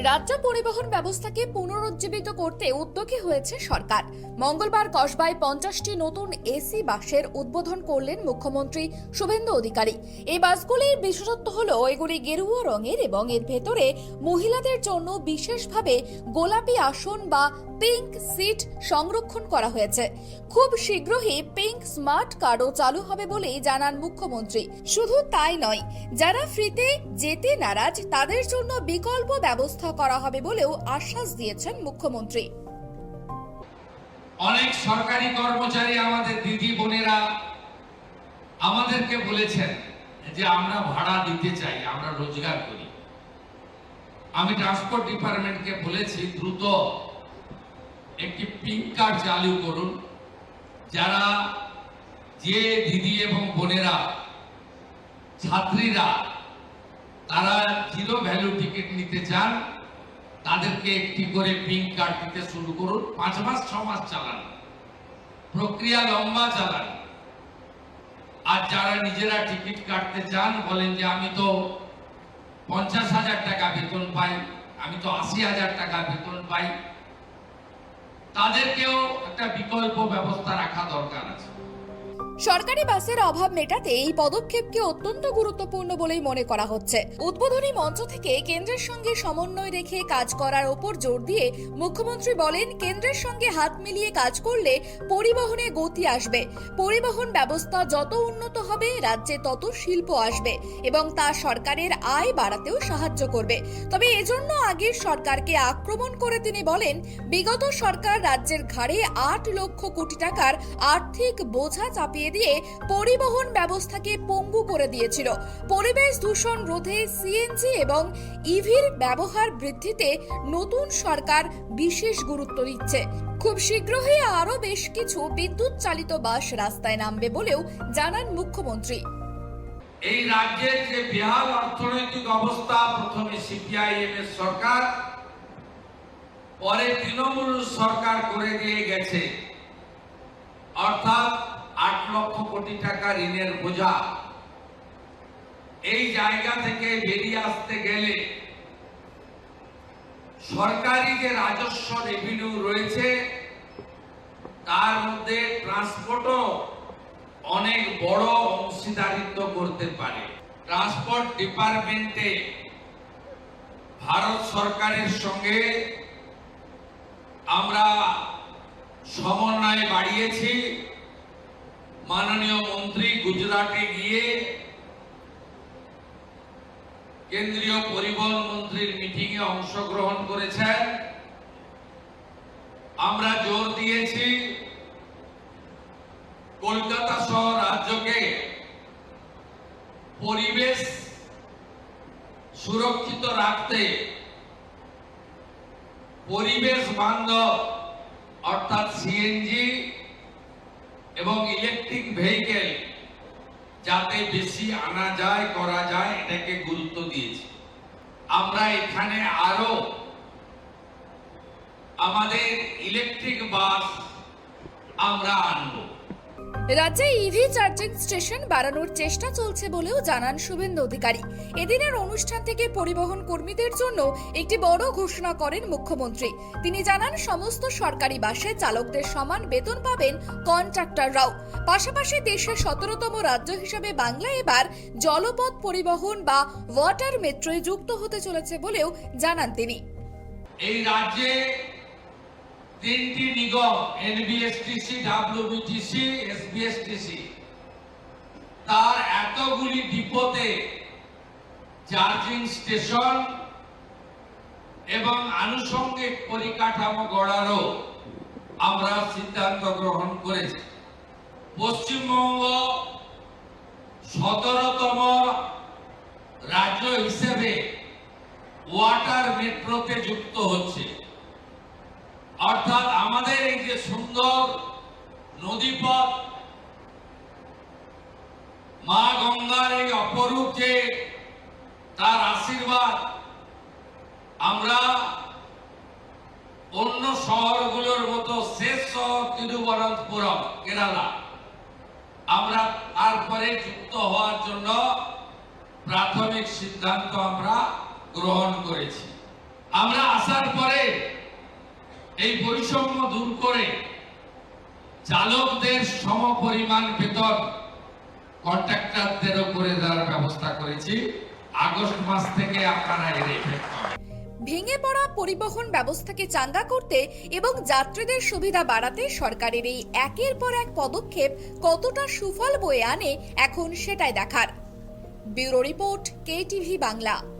রাজ্য পরিবহন ব্যবস্থাকে পুনরুজ্জীবিত করতে উদ্যোগী হয়েছে সরকার। মঙ্গলবার কসবায় 50টি নতুন এসি বাসের উদ্বোধন করলেন মুখ্যমন্ত্রী শুভেন্দু অধিকারী। এই বাসগুলির বিশেষত্ব হলো এগুলি গেরুয়া রঙের এবং এর ভেতরে মহিলাদের জন্য বিশেষভাবে গোলাপি আসন বা পিঙ্ক সিট সংরক্ষণ করা হয়েছে। খুব শীঘ্রই পিঙ্ক স্মার্ট কার্ডও চালু হবে বলেই জানান মুখ্যমন্ত্রী। শুধু তাই নয়, যারা ফ্রিতে যেতে নারাজ তাদের জন্য বিকল্প ব্যবস্থা করা হবে বলেও আশ্বাস দিয়েছেন মুখ্যমন্ত্রী। অনেক সরকারি কর্মচারী আমাদের দিদি বোনেরা আমাদেরকে বলেছেন যে আমরা ভাড়া দিতে চাই, আমরা রোজগার করি। আমি ট্রান্সপোর্ট ডিপার্টমেন্টকে বলেছি দ্রুত একটি পিঙ্ক কার্ড চালু করুন। যারা যে দিদি এবং বোনেরা ছাত্রীরা তারা জিরো ভ্যালু টিকিট নিতে চান তাদেরকে একটি করে পিঙ্ক কার্ড দিতে শুরু করুন। 5 মাস 6 মাস চালান, প্রক্রিয়া লম্বা চালান। আর যারা নিজেরা টিকিট কাটতে চান বলেন যে আমি তো 50,000 টাকা বেতন পাই, আমি তো 80,000 টাকা বেতন পাই, তাদেরকেও একটা বিকল্প ব্যবস্থা রাখা দরকার আছে। সরকারি বাসের অভাব মেটাতে এই পদক্ষেপকে অত্যন্ত গুরুত্বপূর্ণ বলেই মনে করা হচ্ছে। উদ্বোধনী মঞ্চ থেকে কেন্দ্রের সঙ্গে সমন্বয় রেখে কাজ করার ওপর জোর দিয়ে মুখ্যমন্ত্রী বলেন, কেন্দ্রের সঙ্গে হাত মিলিয়ে কাজ করলে পরিবহনে গতি আসবে। পরিবহন ব্যবস্থা যত উন্নত হবে রাজ্যে তত শিল্প আসবে এবং তা সরকারের আয় বাড়াতেও সাহায্য করবে। তবে এজন্য আগের সরকারকে আক্রমণ করে তিনি বলেন, বিগত সরকার রাজ্যের ঘাড়ে 8 লক্ষ কোটি টাকার আর্থিক বোঝা চাপিয়ে দিয়ে পরিবহন ব্যবস্থাকে পঙ্গু করে দিয়েছিল। পরিবেশ দূষণ রোধে সিএনজি এবং ইভির ব্যবহার বৃদ্ধিতে নতুন সরকার বিশেষ গুরুত্ব দিচ্ছে। খুব শীঘ্রই আরো বেশ কিছু বিদ্যুৎ চালিত বাস রাস্তায় নামবে বলেও জানান মুখ্যমন্ত্রী। এই রাজ্যের যে বেহাল অর্থনৈতিক অবস্থা, প্রথমে সিপিআইএম এর সরকার, পরে তৃণমূল সরকার করে দিয়ে গেছে, অর্থাৎ 8 লক্ষ কোটি টাকা ঋণের বোঝা। এই জায়গা থেকে বেরিয়ে আসতে গেলে সরকারি যে রাজস্ব রেভিনিউ রয়েছে তার মধ্যে ট্রান্সপোর্টও অনেক বড় অংশীদারিত্ব করতে পারে। ট্রান্সপোর্ট ডিপার্টমেন্টে ভারত সরকারের সঙ্গে আমরা সমন্বয় বাড়িয়েছি। মাননীয় মন্ত্রী গুজরাটে গিয়ে কেন্দ্রীয় পরিবহন মন্ত্রীর মিটিং এ অংশগ্রহণ করেছেন। আমরা জোর দিয়েছি কলকাতা সহ রাজ্যকে পরিবেশ সুরক্ষিত রাখতে পরিবেশ বান্ধব অর্থাৎ সিএনজি এবং ইলেকট্রিক ভেহিকেল যাতে বেশি আনা যায় করা যায় এটাকে গুরুত্ব দিয়েছি। আমরা এখানে আরো আমাদের ইলেকট্রিক বাস আমরা আনবো। রাজ্যে ইভি চার্জিং স্টেশন বাড়ানোর চেষ্টা চলছে বলেও জানান শুভেন্দু অধিকারী। এদিনের অনুষ্ঠান থেকে পরিবহন কর্মীদের জন্য একটি বড় ঘোষণা করেন মুখ্যমন্ত্রী। তিনি জানান, সমস্ত সরকারি বাসে চালকদের সমান বেতন পাবেন কন্ট্রাক্টররাও। পাশাপাশি দেশের 17তম রাজ্য হিসেবে বাংলা এবার জলপথ পরিবহন বা ওয়াটার মেট্রোয় যুক্ত হতে চলেছে বলেও জানান তিনি। এই রাজ্যে 3টি নিগম এনবিএসটিসি, ডাব্লিউবিটিসি, এসবিএসটিসি, তার এতগুলি ডিপোতে চার্জিং স্টেশন এবং আনুষঙ্গিক পরিকাঠামো গড়ারও আমরা সিদ্ধান্ত গ্রহণ করেছি। পশ্চিমবঙ্গ 17তম রাজ্য হিসেবে ওয়াটার মেট্রোতে যুক্ত হচ্ছে। অর্থাৎ আমাদের এই যে সুন্দর নদীপথ, মা গঙ্গার এই অপরূপ যে তার আশীর্বাদ, আমরা অন্য শহরগুলোর মতো শেষ শহর তিরুবনন্তপুরম কেরালা, আমরা তারপরে যুক্ত হওয়ার জন্য প্রাথমিক সিদ্ধান্ত আমরা গ্রহণ করেছি। আমরা আসার পরে এই বৈষম্য দূর করে চালকদের সমপরিমাণ বেতন কন্ট্রাক্টরদেরও করে দেওয়ার ব্যবস্থা করেছি। আগস্ট মাস থেকে আপনারা এর এফেক্ট পাবেন। ভেঙে পড়া পরিবহন ব্যবস্থাকে চাঙ্গা করতে এবং যাত্রীদের সুবিধা বাড়াতে সরকারের এই একের পর এক পদক্ষেপ কতটা সুফল বয়ে আনে এখন সেটাই দেখার। Bureau report, KTV Bangla.